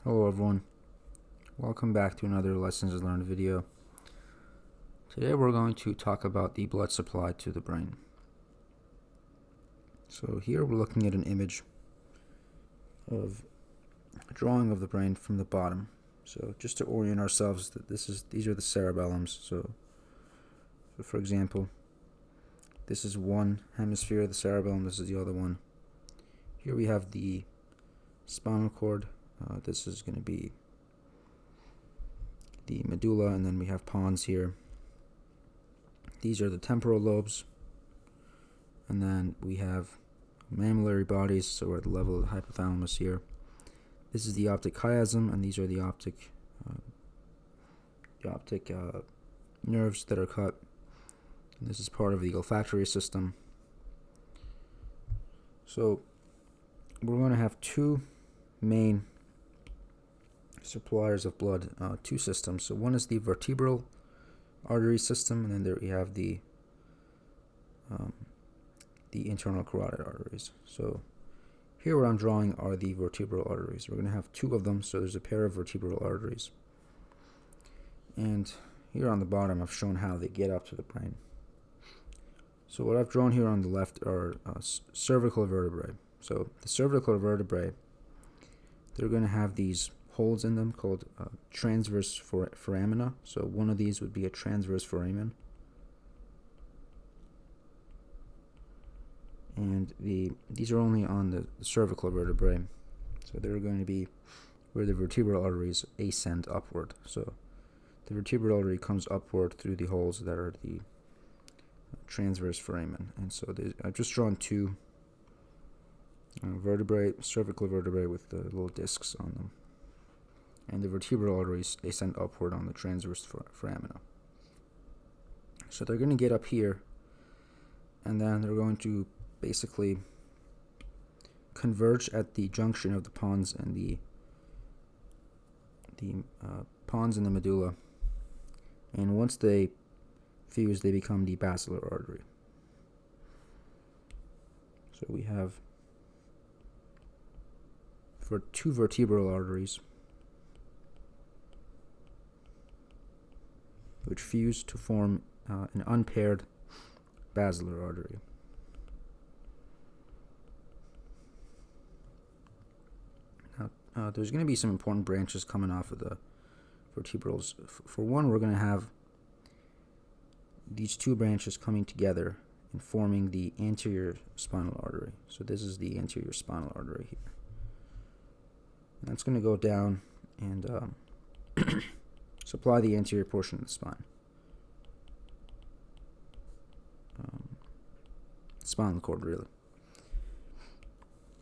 Hello everyone, welcome back to another Lessons Learned video. Today we're going to talk about the blood supply to the brain. So here we're looking at an image of a drawing of the brain from the bottom. So just to orient ourselves, that these are the cerebellums. So for example, this is one hemisphere of the cerebellum, this is the other one. Here we have the spinal cord. This is going to be the medulla, and then we have pons here. These are the temporal lobes, and then we have mammillary bodies, so we're at the level of the hypothalamus here. This is the optic chiasm, and these are the optic nerves that are cut. And this is part of the olfactory system. So we're going to have two main suppliers of blood, two systems. So one is the vertebral artery system, and then there we have the internal carotid arteries. So here what I'm drawing are the vertebral arteries. We're going to have two of them, so there's a pair of vertebral arteries. And here on the bottom I've shown how they get up to the brain. So what I've drawn here on the left are cervical vertebrae. So the cervical vertebrae, they're going to have these holes in them called transverse foramina. So one of these would be a transverse foramen. And these are only on the cervical vertebrae. So they're going to be where the vertebral arteries ascend upward. So the vertebral artery comes upward through the holes that are the transverse foramen. And so I've just drawn two vertebrae, cervical vertebrae with the little discs on them. And the vertebral arteries ascend upward on the transverse foramina. So they're going to get up here, and then they're going to basically converge at the junction of the pons and the pons and the medulla. And once they fuse, they become the basilar artery. So we have for two vertebral arteries, which fuse to form an unpaired basilar artery. Now, there's going to be some important branches coming off of the vertebrals. For one, we're going to have these two branches coming together and forming the anterior spinal artery. So this is the anterior spinal artery here. And that's going to go down and supply the anterior portion of the spine. Spinal cord, really.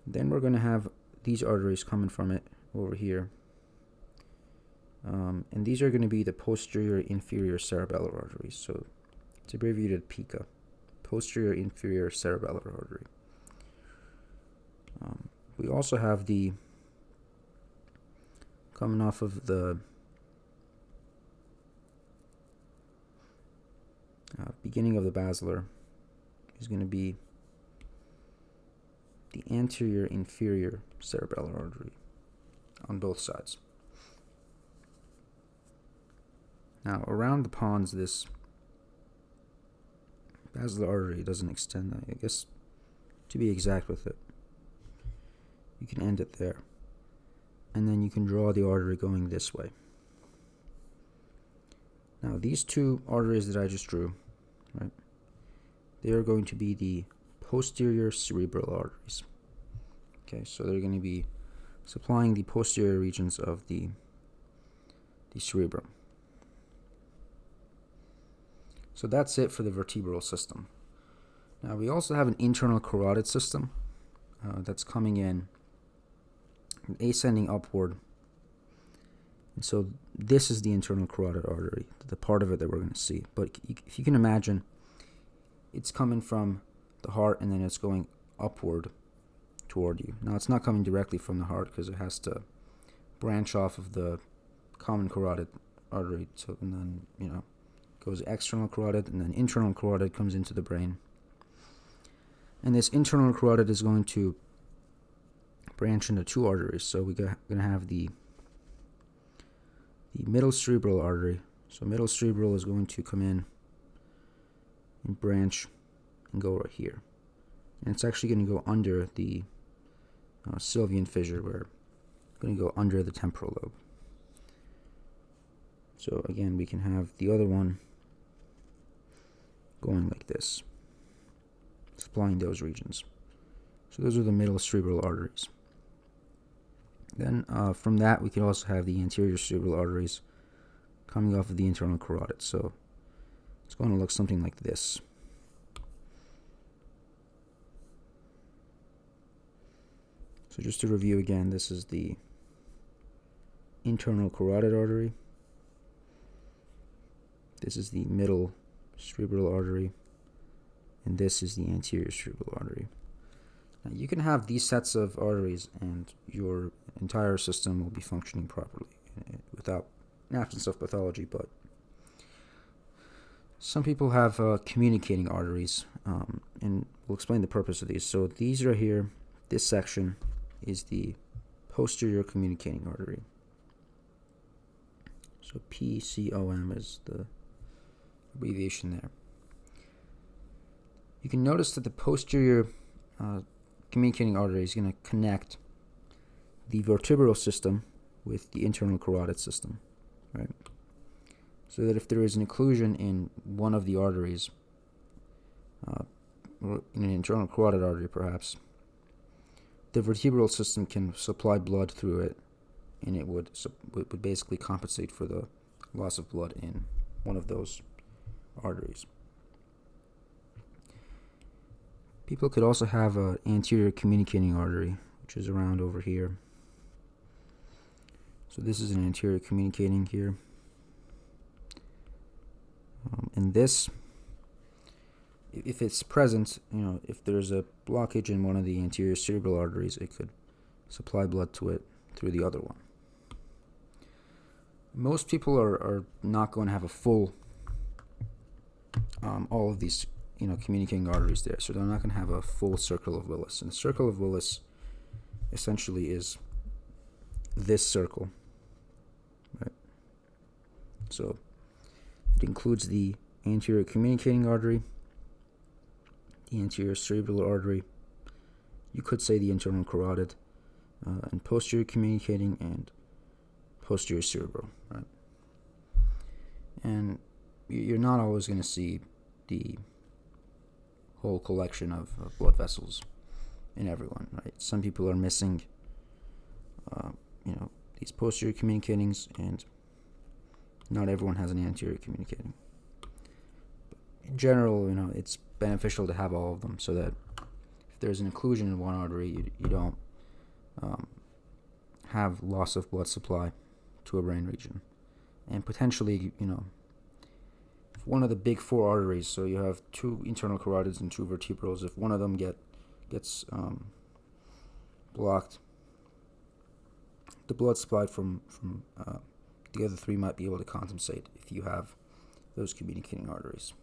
Then we're going to have these arteries coming from it over here. And these are going to be the posterior inferior cerebellar arteries. So it's abbreviated PICA, posterior inferior cerebellar artery. We also have the coming off of the beginning of the basilar is going to be the anterior inferior cerebellar artery on both sides. Now around the pons, this basilar artery doesn't extend. I guess to be exact with it, you can end it there, and then you can draw the artery going this way. Now these two arteries that I just drew, right, they are going to be the posterior cerebral arteries. Okay, so they're going to be supplying the posterior regions of the cerebrum. So that's it for the vertebral system. Now we also have an internal carotid system that's coming in, ascending upward. And so this is the internal carotid artery, the part of it that we're going to see. But if you can imagine, it's coming from the heart and then it's going upward toward you. Now it's not coming directly from the heart because it has to branch off of the common carotid artery, so, and then goes external carotid, and then internal carotid comes into the brain. And this internal carotid is going to branch into two arteries. So we're going to have the the middle cerebral artery. So middle cerebral is going to come in and branch and go right here. And it's actually going to go under the sylvian fissure, where it's going to go under the temporal lobe. So again, we can have the other one going like this, supplying those regions. So those are the middle cerebral arteries. Then from that, we can also have the anterior cerebral arteries coming off of the internal carotid. So it's going to look something like this. So just to review again, this is the internal carotid artery. This is the middle cerebral artery. And this is the anterior cerebral artery. Now, you can have these sets of arteries and your entire system will be functioning properly without an absence of pathology, but some people have communicating arteries, and we'll explain the purpose of these. So these right here, this section is the posterior communicating artery. So PCOM is the abbreviation there. You can notice that the posterior communicating artery is going to connect the vertebral system with the internal carotid system, right? So that if there is an occlusion in one of the arteries, or in an internal carotid artery perhaps, the vertebral system can supply blood through it, and it would basically compensate for the loss of blood in one of those arteries. People could also have an anterior communicating artery, which is around over here. So this is an anterior communicating here. And this, if it's present, if there's a blockage in one of the anterior cerebral arteries, it could supply blood to it through the other one. Most people are not going to have a full, all of these communicating arteries there. So they're not going to have a full circle of Willis. And the circle of Willis essentially is this circle, right? So it includes the anterior communicating artery, the anterior cerebral artery, you could say the internal carotid, and posterior communicating and posterior cerebral, right? And you're not always going to see the whole collection of blood vessels in everyone, right? Some people are missing, these posterior communicatings, and not everyone has an anterior communicating. In general, it's beneficial to have all of them, so that if there's an occlusion in one artery, you don't have loss of blood supply to a brain region. And potentially, if one of the big four arteries, so you have two internal carotids and two vertebrals, if one of them gets blocked, the blood supplied from the other three might be able to compensate if you have those communicating arteries.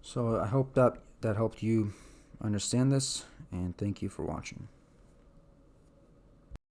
So I hope that helped you understand this, and thank you for watching.